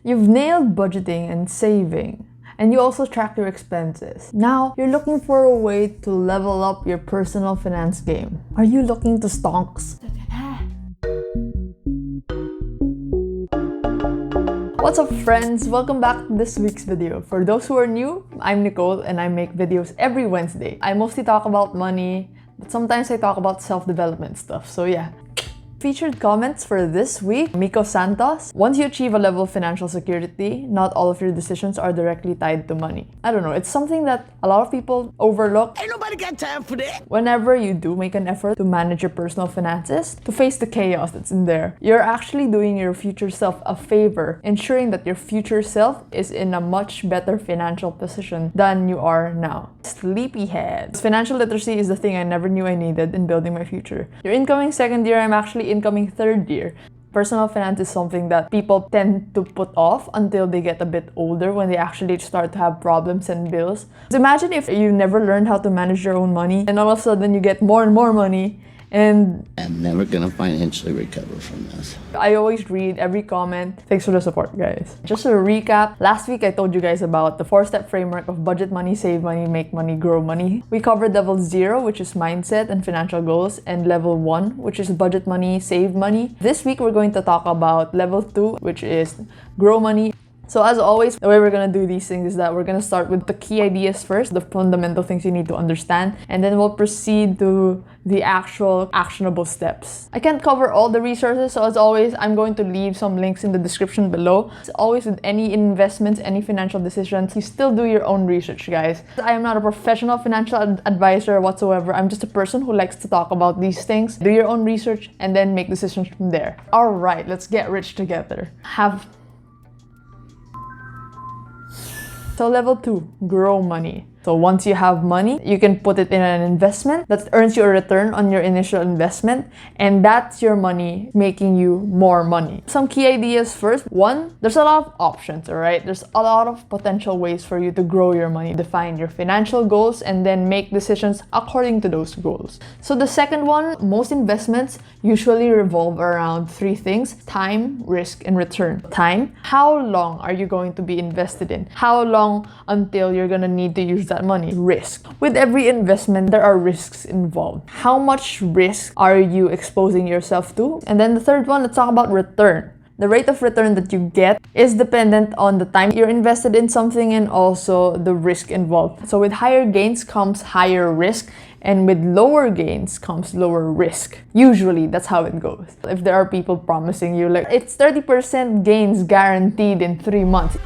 You've nailed budgeting and saving, and you also track your expenses. Now, you're looking for a way to level up your personal finance game. Are you looking to stonks? What's up, friends? Welcome back to this week's video. For those who are new, I'm Nicole and I make videos every Wednesday. I mostly talk about money, but sometimes I talk about self-development stuff. So yeah. Featured comments for this week, Miko Santos. Once you achieve a level of financial security, not all of your decisions are directly tied to money. I don't know, it's something that a lot of people overlook. Ain't nobody got time for that. Whenever you do make an effort to manage your personal finances, to face the chaos that's in there, you're actually doing your future self a favor, ensuring that your future self is in a much better financial position than you are now. Sleepyhead. Financial literacy is the thing I never knew I needed in building my future. Your incoming second year, I'm actually incoming third year. Personal finance is something that people tend to put off until they get a bit older, when they actually start to have problems and bills. So imagine if you never learned how to manage your own money and all of a sudden you get more and more money and I'm never gonna financially recover from this. I always read every comment. Thanks for the support, guys. Just to recap, last week I told you guys about the 4-step framework of budget money, save money, make money, grow money. We covered level 0, which is mindset and financial goals, and level 1, which is budget money, save money. This week we're going to talk about level 2, which is grow money. So as always, the way we're gonna do these things is that we're gonna start with the key ideas first, the fundamental things you need to understand, and then we'll proceed to the actual actionable steps. I can't cover all the resources, so as always, I'm going to leave some links in the description below. As always, with any investments, any financial decisions, you still do your own research, guys. I am not a professional financial advisor whatsoever. I'm just a person who likes to talk about these things. Do your own research and then make decisions from there. All right, let's get rich together. So level 2, grow money. So once you have money, you can put it in an investment that earns you a return on your initial investment, and that's your money making you more money. Some key ideas first. 1, there's a lot of options, all right? There's a lot of potential ways for you to grow your money. Define your financial goals and then make decisions according to those goals. So the second one, most investments usually revolve around 3 things: time, risk, and return. Time, how long are you going to be invested in? How long until you're gonna need to use that money? Risk. With every investment, there are risks involved. How much risk are you exposing yourself to? And then the third one, let's talk about return. The rate of return that you get is dependent on the time you're invested in something and also the risk involved. So with higher gains comes higher risk, and with lower gains comes lower risk. Usually, that's how it goes. If there are people promising you like, it's 30% gains guaranteed in 3 months,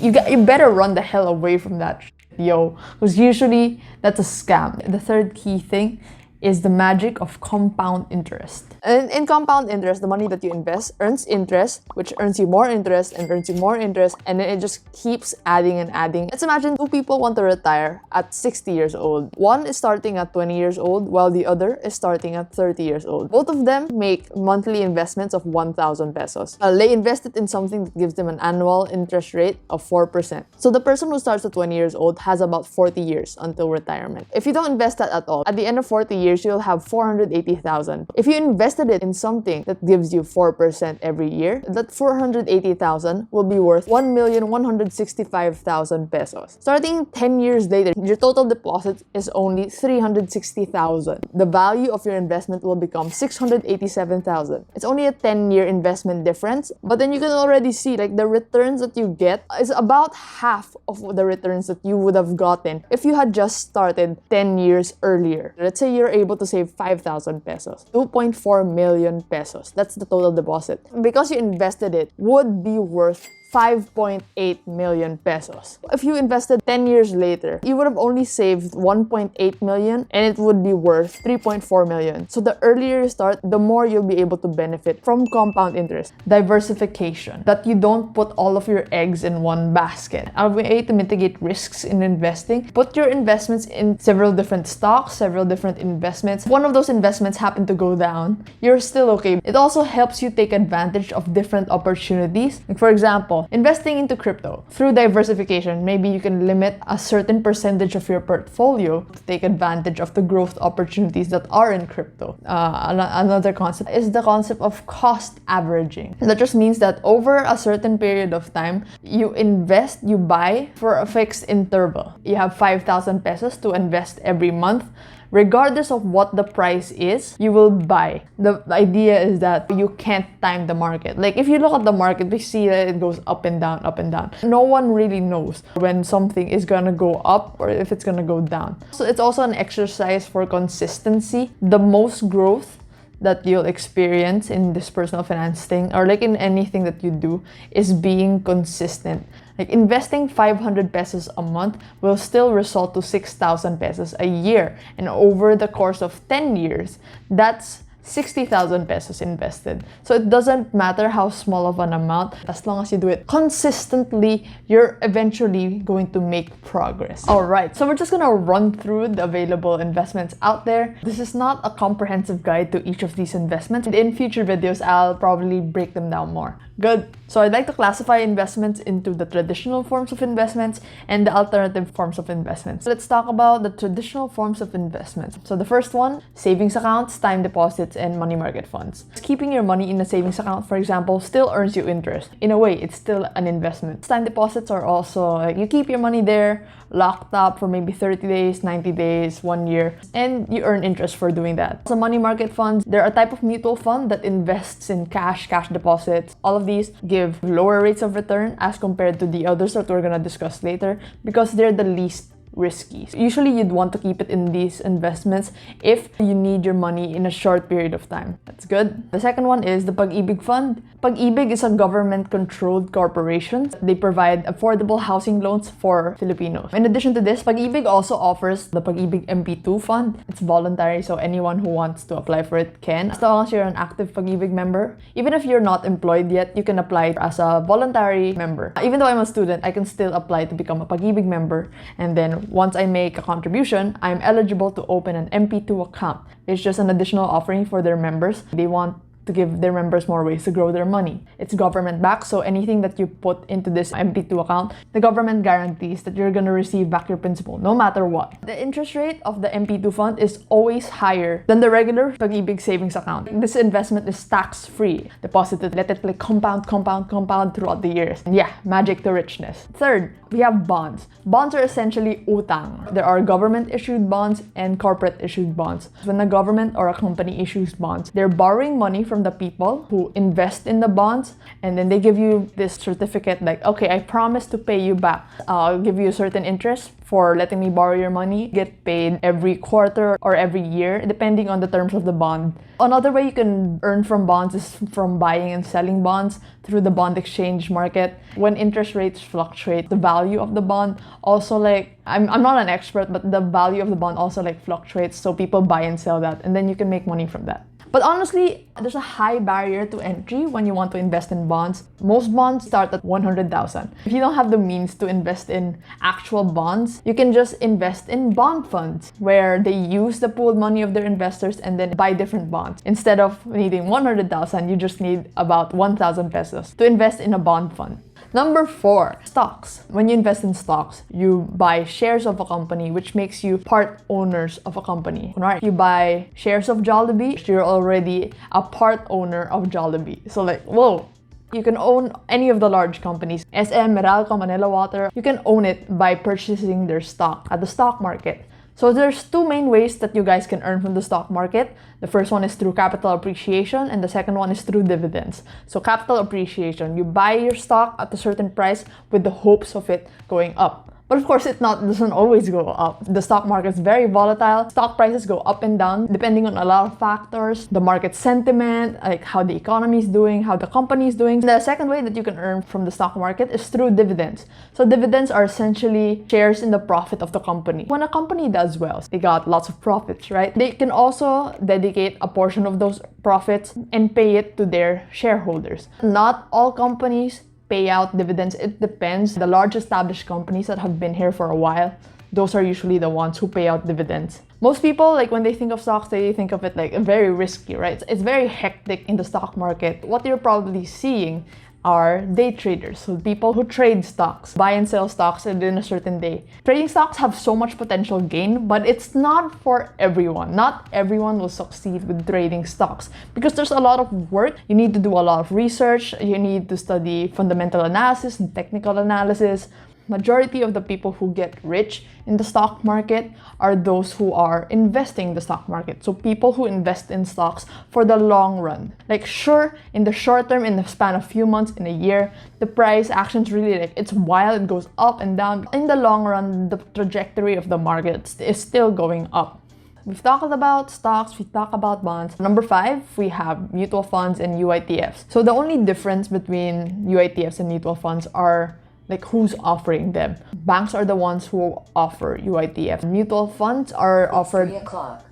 you better run the hell away from that yo, because usually that's a scam. The third key thing is the magic of compound interest. And in compound interest, the money that you invest earns interest, which earns you more interest and earns you more interest, and then it just keeps adding and adding. Let's imagine 2 people want to retire at 60 years old. One is starting at 20 years old, while the other is starting at 30 years old. Both of them make monthly investments of 1,000 pesos. They invested in something that gives them an annual interest rate of 4%. So the person who starts at 20 years old has about 40 years until retirement. If you don't invest that at all, at the end of 40 years, you'll have 480,000. If you invested it in something that gives you 4% every year, that 480,000 will be worth 1,165,000 pesos. Starting 10 years later, your total deposit is only 360,000. The value of your investment will become 687,000. It's only a 10-year investment difference, but then you can already see like the returns that you get is about half of the returns that you would have gotten if you had just started 10 years earlier. Let's say you're able to save 5,000 pesos, 2.4 million pesos. That's the total deposit. Because you invested it, would be worth 5.8 million pesos. If you invested 10 years later, you would have only saved 1.8 million and it would be worth 3.4 million. So the earlier you start, the more you'll be able to benefit from compound interest. Diversification, that you don't put all of your eggs in one basket. A way to mitigate risks in investing, put your investments in several different stocks, several different investments. One of those investments happen to go down, you're still okay. It also helps you take advantage of different opportunities. Like for example, example, investing into crypto. Through diversification, maybe you can limit a certain percentage of your portfolio to take advantage of the growth opportunities that are in crypto. Another concept is the concept of cost averaging. That just means that over a certain period of time, you buy for a fixed interval. You have 5,000 pesos to invest every month. Regardless of what the price is, you will buy. The idea is that you can't time the market. Like if you look at the market, we see that it goes up and down, up and down. No one really knows when something is gonna go up or if it's gonna go down. So it's also an exercise for consistency. The most growth that you'll experience in this personal finance thing, or like in anything that you do, is being consistent. Like investing 500 pesos a month will still result to 6,000 pesos a year. And over the course of 10 years, that's 60,000 pesos invested. So it doesn't matter how small of an amount, as long as you do it consistently, you're eventually going to make progress. Alright, so we're just gonna run through the available investments out there. This is not a comprehensive guide to each of these investments. In future videos, I'll probably break them down more. Good. So I'd like to classify investments into the traditional forms of investments and the alternative forms of investments. Let's talk about the traditional forms of investments. So the first one, savings accounts, time deposits, and money market funds. Keeping your money in a savings account, for example, still earns you interest. In a way, it's still an investment. Time deposits are also like you keep your money there, locked up for maybe 30 days, 90 days, 1 year, and you earn interest for doing that. So money market funds, they're a type of mutual fund that invests in cash deposits. All of these give lower rates of return as compared to the others that we're gonna discuss later because they're the least risky. So usually you'd want to keep it in these investments if you need your money in a short period of time. That's good. The second one is the Pag-ibig Fund. Pag-ibig is a government-controlled corporation. They provide affordable housing loans for Filipinos. In addition to this, Pag-ibig also offers the Pag-ibig MP2 Fund. It's voluntary, so anyone who wants to apply for it can. As long as you're an active Pag-ibig member, even if you're not employed yet, you can apply as a voluntary member. Even though I'm a student, I can still apply to become a Pag-ibig member, and then once I make a contribution, I'm eligible to open an MP2 account. It's just an additional offering for their members. They want to give their members more ways to grow their money. It's government backed, so anything that you put into this MP2 account, the government guarantees that you're gonna receive back your principal, no matter what. The interest rate of the MP2 fund is always higher than the regular Pag-ibig savings account. This investment is tax-free. Deposited, let it like compound throughout the years. And yeah, magic to richness. Third, we have bonds. Bonds are essentially utang. There are government-issued bonds and corporate-issued bonds. When a government or a company issues bonds, they're borrowing money from the people who invest in the bonds, and then they give you this certificate like, okay, I promise to pay you back. I'll give you a certain interest for letting me borrow your money. Get paid every quarter or every year, depending on the terms of the bond. Another way you can earn from bonds is from buying and selling bonds through the bond exchange market. When interest rates fluctuate, the value of the bond also I'm not an expert, but the value of the bond also fluctuates, so people buy and sell that, and then you can make money from that. But honestly, there's a high barrier to entry when you want to invest in bonds. Most bonds start at 100,000. If you don't have the means to invest in actual bonds, you can just invest in bond funds where they use the pooled money of their investors and then buy different bonds. Instead of needing 100,000, you just need about 1,000 pesos to invest in a bond fund. Number 4, stocks. When you invest in stocks, you buy shares of a company, which makes you part owners of a company. Right? You buy shares of Jollibee, you're already a part owner of Jollibee. So whoa. You can own any of the large companies, SM, Meralco, Manila Water. You can own it by purchasing their stock at the stock market. So there's 2 main ways that you guys can earn from the stock market. The first one is through capital appreciation, and the second one is through dividends. So capital appreciation, you buy your stock at a certain price with the hopes of it going up. But of course, doesn't always go up. The stock market is very volatile. Stock prices go up and down depending on a lot of factors. The market sentiment, like how the economy is doing, how the company is doing. The second way that you can earn from the stock market is through dividends. So dividends are essentially shares in the profit of the company. When a company does well, they got lots of profits, right? They can also dedicate a portion of those profits and pay it to their shareholders. Not all companies pay out dividends. It depends. The large established companies that have been here for a while, those are usually the ones who pay out dividends. Most people, like when they think of stocks, they think of it like very risky, right? It's very hectic in the stock market. What you're probably seeing are day traders, so people who trade stocks, buy and sell stocks within a certain day. Trading stocks have so much potential gain, but it's not for everyone. Not everyone will succeed with trading stocks because there's a lot of work. You need to do a lot of research. You need to study fundamental analysis and technical analysis. Majority of the people who get rich in the stock market are those who are investing in the stock market. So people who invest in stocks for the long run. Like sure, in the short term, in the span of few months, in a year, the price action's really like, it's wild, it goes up and down. In the long run, the trajectory of the market is still going up. We've talked about stocks, we talked about bonds. Number 5, we have mutual funds and UITFs. So the only difference between UITFs and mutual funds are like who's offering them. Banks are the ones who offer UITF. Mutual funds are offered. 3 o'clock.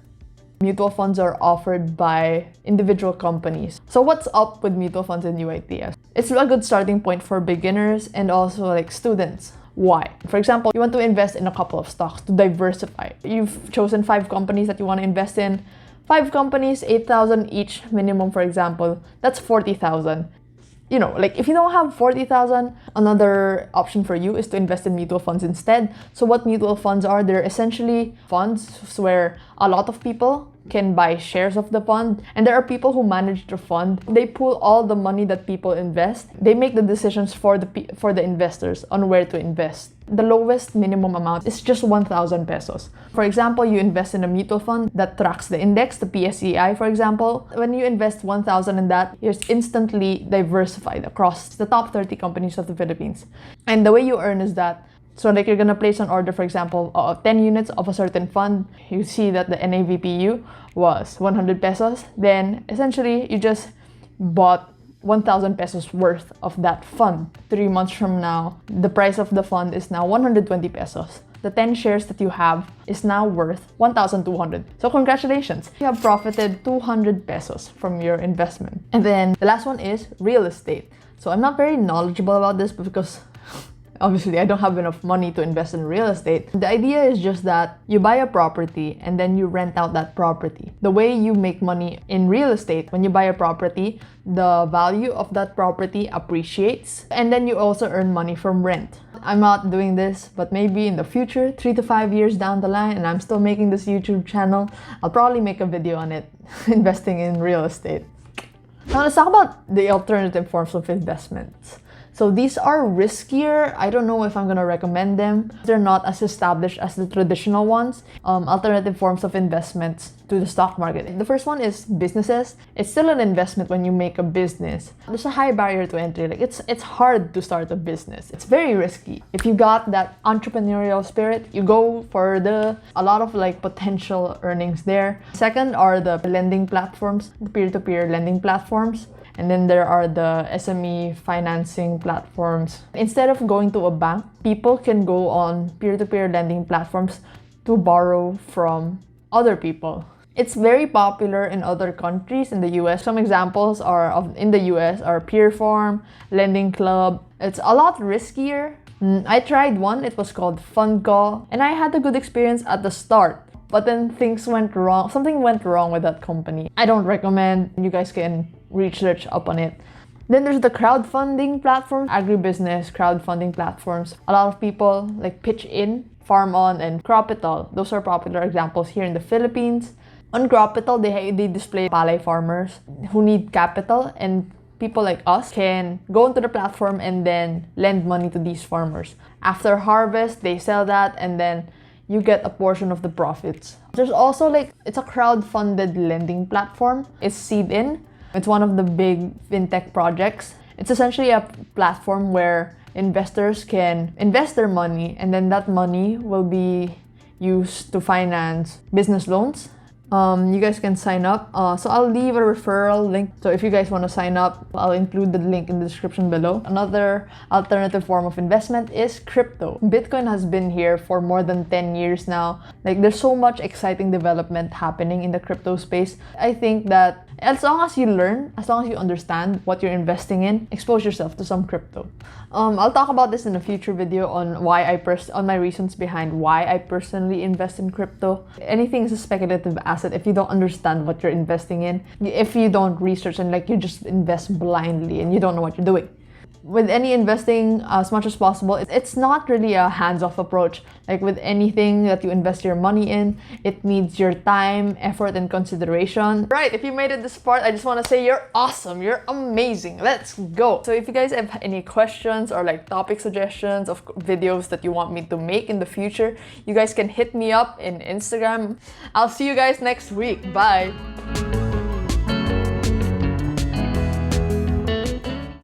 Mutual funds are offered by individual companies. So what's up with mutual funds and UITF? It's a good starting point for beginners and also like students. Why? For example, you want to invest in a couple of stocks to diversify. You've chosen 5 companies that you want to invest in. 5 companies, 8,000 each minimum, for example. That's 40,000. You know, like if you don't have 40,000, another option for you is to invest in mutual funds instead. So what mutual funds are, they're essentially funds where a lot of people can buy shares of the fund, and there are people who manage the fund. They pool all the money that people invest. They make the decisions for the investors on where to invest. The lowest minimum amount is just 1,000 pesos. For example, you invest in a mutual fund that tracks the index, the PSEI, for example. When you invest 1,000 in that, you're instantly diversified across the top 30 companies of the Philippines. And the way you earn is that, so like you're gonna place an order, for example, of 10 units of a certain fund. You see that the NAVPU was 100 pesos. Then essentially you just bought 1,000 pesos worth of that fund. 3 months from now, the price of the fund is now 120 pesos. The 10 shares that you have is now worth 1,200. So congratulations, you have profited 200 pesos from your investment. And then the last one is real estate. So I'm not very knowledgeable about this because obviously, I don't have enough money to invest in real estate. The idea is just that you buy a property and then you rent out that property. The way you make money in real estate, when you buy a property, the value of that property appreciates, and then you also earn money from rent. I'm not doing this, but maybe in the future, 3 to 5 years down the line, and I'm still making this YouTube channel, I'll probably make a video on it, investing in real estate. Now let's talk about the alternative forms of investments. So these are riskier. I don't know if I'm gonna recommend them. They're not as established as the traditional ones. Alternative forms of investments to the stock market. The first one is businesses. It's still an investment when you make a business. There's a high barrier to entry. Like it's hard to start a business. It's very risky. If you got that entrepreneurial spirit, you go for a lot of like potential earnings there. Second are the lending platforms, the peer-to-peer lending platforms. And then there are the SME financing platforms. Instead of going to a bank, people can go on peer-to-peer lending platforms to borrow from other people. It's very popular in other countries in the US. Some examples in the US are Peerform, Lending Club. It's a lot riskier. I tried one, it was called FundCall, and I had a good experience at the start. But then things went wrong. Something went wrong with that company. I don't recommend. You guys can research up on it. Then there's the crowdfunding platforms, agribusiness crowdfunding platforms. A lot of people like pitch in, Farm On, and Cropital. Those are popular examples here in the Philippines. On Cropital, they display palay farmers who need capital, and people like us can go into the platform and then lend money to these farmers. After harvest, they sell that and then you get a portion of the profits. There's also it's a crowd-funded lending platform. It's Seed-In. It's one of the big fintech projects. It's essentially a platform where investors can invest their money and then that money will be used to finance business loans. You guys can sign up. So I'll leave a referral link. So if you guys want to sign up, I'll include the link in the description below. Another alternative form of investment is crypto. Bitcoin has been here for more than 10 years now. Like, there's so much exciting development happening in the crypto space. I think that as long as you learn, as long as you understand what you're investing in, expose yourself to some crypto. I'll talk about this in a future video on on my reasons behind why I personally invest in crypto. Anything is a speculative asset if you don't understand what you're investing in. If you don't research and like you just invest blindly and you don't know what you're doing. With any investing, as much as possible, it's not really a hands-off approach. Like with anything that you invest your money in, it needs your time, effort, and consideration. Right, if you made it this part, I just want to say you're awesome, you're amazing, let's go! So if you guys have any questions or like topic suggestions of videos that you want me to make in the future, you guys can hit me up in Instagram. I'll see you guys next week, bye!